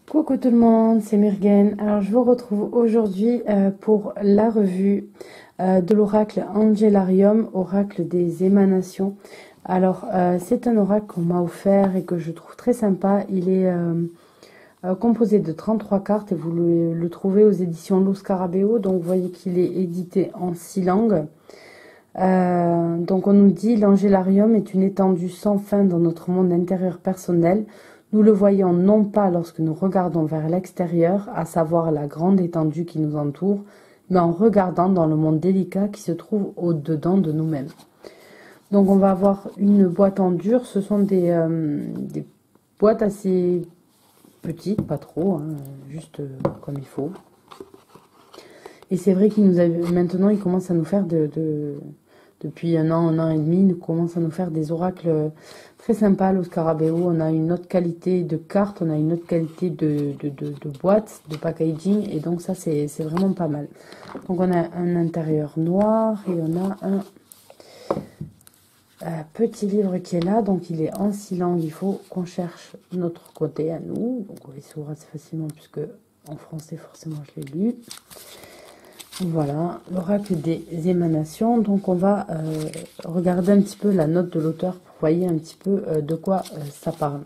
Coucou tout le monde, c'est Myrgen. Alors je vous retrouve aujourd'hui pour la revue de l'oracle Angelarium, oracle des émanations. Alors c'est un oracle qu'on m'a offert et que je trouve très sympa. Il est composé de 33 cartes et vous le trouvez aux éditions Lo Scarabeo. Donc vous voyez qu'il est édité en 6 langues. Donc on nous dit l'Angelarium est une étendue sans fin dans notre monde intérieur personnel. Nous le voyons non pas lorsque nous regardons vers l'extérieur, à savoir la grande étendue qui nous entoure, mais en regardant dans le monde délicat qui se trouve au-dedans de nous-mêmes. Donc on va avoir une boîte en dur, ce sont des boîtes assez petites, pas trop, hein, juste comme il faut. Et c'est vrai qu'il nous a, maintenant il commence à nous faire depuis un an et demi, il commence à nous faire des oracles très sympas, le Scarabeo. On a une autre qualité de cartes, on a une autre qualité de boîte, de packaging, et donc ça c'est vraiment pas mal. Donc on a un intérieur noir et on a un petit livre qui est là, donc il est en 6 langues, il faut qu'on cherche notre côté à nous. Donc il s'ouvre assez facilement puisque en français forcément je l'ai lu. Voilà, l'oracle des émanations. Donc on va regarder un petit peu la note de l'auteur pour voyez un petit peu de quoi ça parle.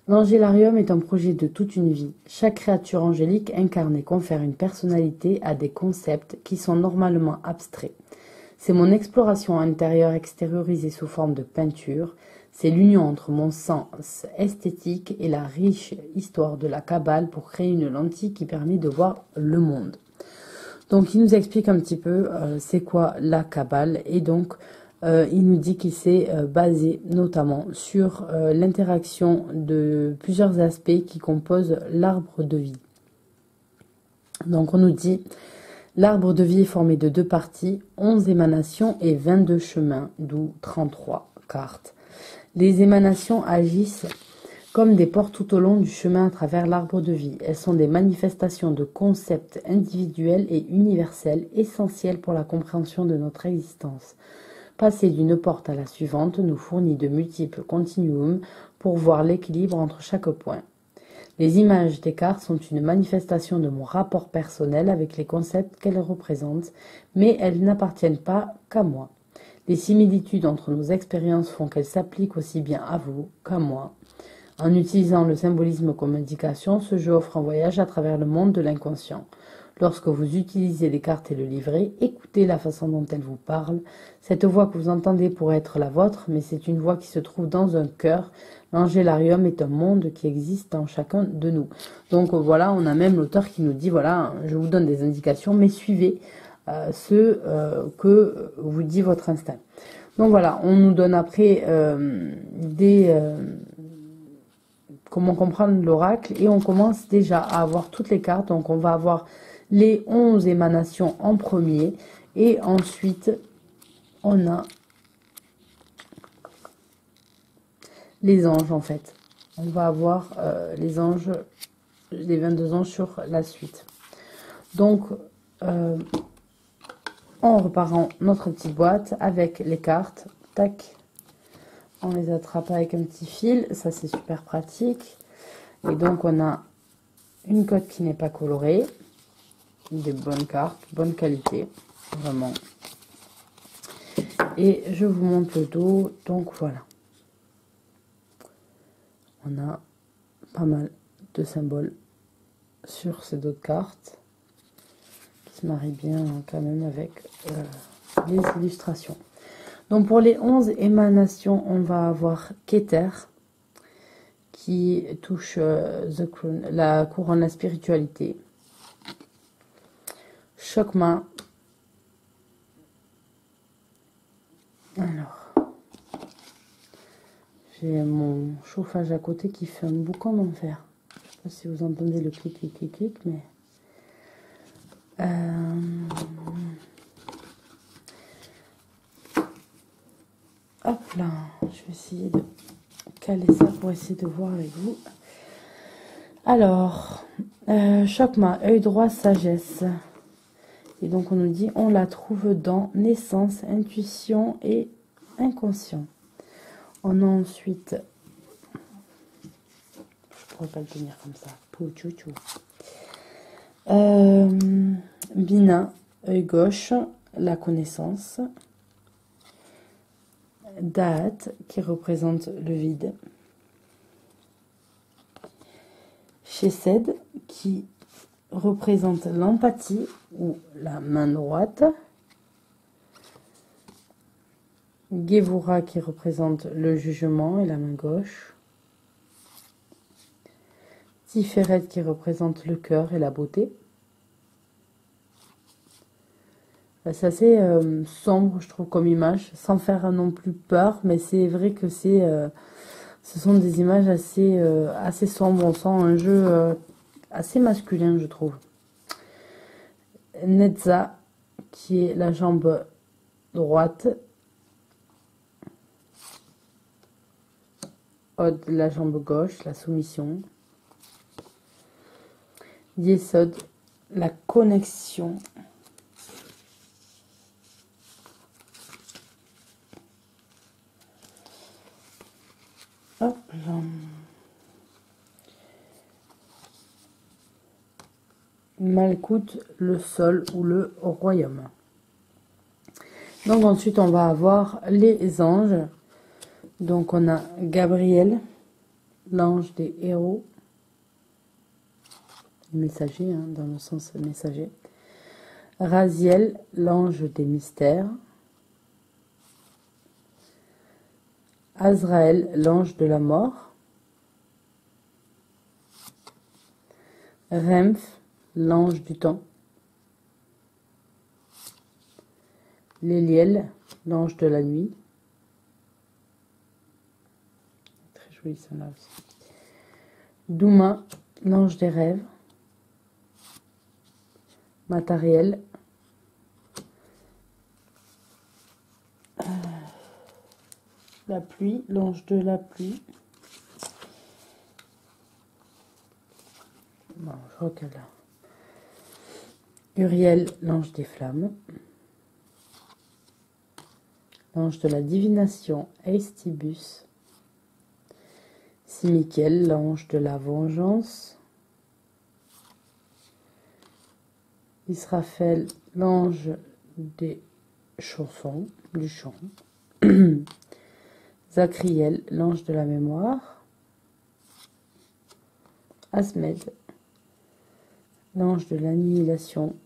L'Angelarium est un projet de toute une vie. Chaque créature angélique incarnée confère une personnalité à des concepts qui sont normalement abstraits. C'est mon exploration intérieure extériorisée sous forme de peinture. C'est l'union entre mon sens esthétique et la riche histoire de la Kabbale pour créer une lentille qui permet de voir le monde. Donc il nous explique un petit peu c'est quoi la Kabbale et donc il nous dit qu'il s'est basé notamment sur l'interaction de plusieurs aspects qui composent l'arbre de vie. Donc on nous dit l'arbre de vie est formé de 2 parties, 11 émanations et 22 chemins, d'où 33 cartes. Les émanations agissent comme des portes tout au long du chemin à travers l'arbre de vie. Elles sont des manifestations de concepts individuels et universels essentiels pour la compréhension de notre existence. Passer d'une porte à la suivante nous fournit de multiples continuums pour voir l'équilibre entre chaque point. Les images des cartes sont une manifestation de mon rapport personnel avec les concepts qu'elles représentent, mais elles n'appartiennent pas qu'à moi. Les similitudes entre nos expériences font qu'elles s'appliquent aussi bien à vous qu'à moi. En utilisant le symbolisme comme indication, ce jeu offre un voyage à travers le monde de l'inconscient. Lorsque vous utilisez les cartes et le livret, écoutez la façon dont elles vous parlent. Cette voix que vous entendez pourrait être la vôtre, mais c'est une voix qui se trouve dans un cœur. L'Angelarium est un monde qui existe en chacun de nous. Donc voilà, on a même l'auteur qui nous dit, voilà, je vous donne des indications, mais suivez ce que vous dit votre instinct. Donc voilà, on nous donne après comment comprendre l'oracle et on commence déjà à avoir toutes les cartes. Donc on va avoir les 11 émanations en premier et ensuite on a les anges en fait. On va avoir les anges, les 22 anges sur la suite. Donc on repart en notre petite boîte avec les cartes. Tac. On les attrape avec un petit fil. Ça, c'est super pratique. Et donc, on a une cote qui n'est pas colorée. Des bonnes cartes, bonne qualité. Vraiment. Et je vous montre le dos. Donc, voilà. On a pas mal de symboles sur ces deux cartes. Qui se marient bien quand même avec les illustrations. Donc pour les 11 émanations, on va avoir Keter, qui touche la couronne de la spiritualité. Chokma. Alors, j'ai mon chauffage à côté qui fait un boucan d'enfer. Je ne sais pas si vous entendez le clic, clic, clic, clic, mais... Hop là, je vais essayer de caler ça pour essayer de voir avec vous. Alors, Chokma, œil droit, sagesse. Et donc on nous dit, on la trouve dans naissance, intuition et inconscient. On a ensuite, je pourrais pas le tenir comme ça. Pouchouchou. Bina, œil gauche, la connaissance. Da'at, qui représente le vide. Chesed, qui représente l'empathie ou la main droite. Gevura, qui représente le jugement et la main gauche. Tiferet, qui représente le cœur et la beauté. C'est assez sombre, je trouve, comme image, sans faire non plus peur, mais c'est vrai que ce sont des images assez sombres. On sent un jeu assez masculin, je trouve. Netza, qui est la jambe droite. Od, la jambe gauche, la soumission. Yesod, la connexion. Hop là. Malkout, le sol ou le royaume. Donc ensuite on va avoir les anges. Donc on a Gabriel, l'ange des héros. Messager, hein, dans le sens messager. Raziel, l'ange des mystères. Azraël, l'ange de la mort. Remph, l'ange du temps. Léliel, l'ange de la nuit. Très joli celle-là aussi. Douma, l'ange des rêves. Matariel. La pluie, l'ange de la pluie. Bon, je crois qu'elle a. Uriel, l'ange des flammes. L'ange de la divination, Eistibus. Simikel, l'ange de la vengeance. Israfel, l'ange des chansons, du chant. Zacriel, l'ange de la mémoire. Asmed, l'ange de l'annihilation.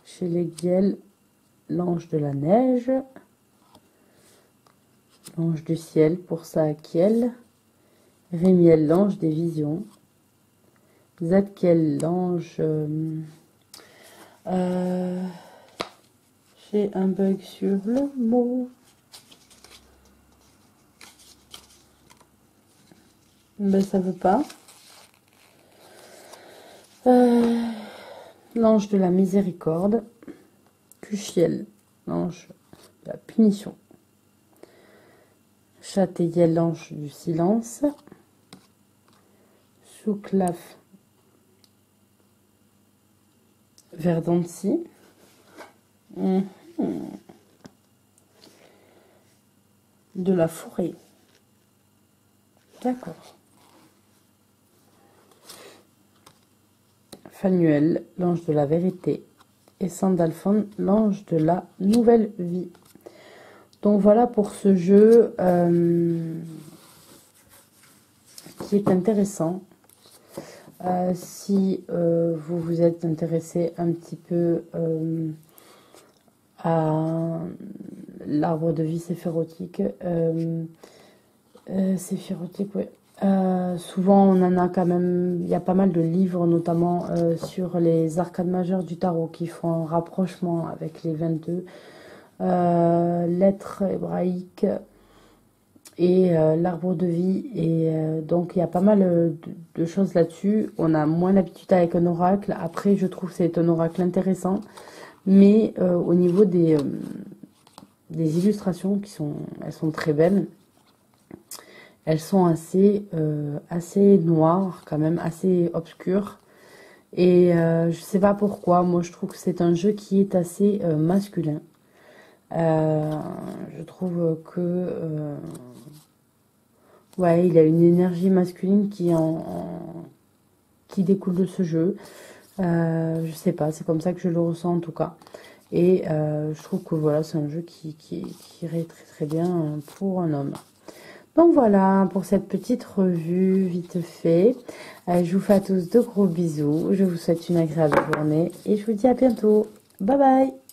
Shelegiel, l'ange de la neige. L'ange du ciel pour Saakiel. Rémiel, l'ange des visions. Zadkiel, l'ange... j'ai un bug sur le mot. Ben, ça veut pas. L'ange de la miséricorde. Cuchiel, l'ange de la punition. Châteiel, l'ange du silence. Souklaf, Verdancy. De la forêt. D'accord. Fanuel, l'ange de la vérité. Et Sandalphon, l'ange de la nouvelle vie. Donc voilà pour ce jeu qui est intéressant. Si vous vous êtes intéressé un petit peu à l'arbre de vie séphirotique, oui. Souvent on en a quand même, il y a pas mal de livres notamment sur les arcades majeures du tarot qui font un rapprochement avec les 22 lettres hébraïques et l'arbre de vie, et donc il y a pas mal de choses là-dessus. On a moins l'habitude avec un oracle. Après, je trouve que c'est un oracle intéressant, mais au niveau des illustrations elles sont très belles. Elles sont assez noires quand même, assez obscures, et je sais pas pourquoi. Moi, je trouve que c'est un jeu qui est assez masculin. Je trouve que ouais, il a une énergie masculine qui qui découle de ce jeu. Je sais pas, c'est comme ça que je le ressens en tout cas. Et je trouve que voilà, c'est un jeu qui irait très très bien pour un homme. Donc voilà pour cette petite revue vite fait. Je vous fais à tous de gros bisous. Je vous souhaite une agréable journée et je vous dis à bientôt. Bye bye!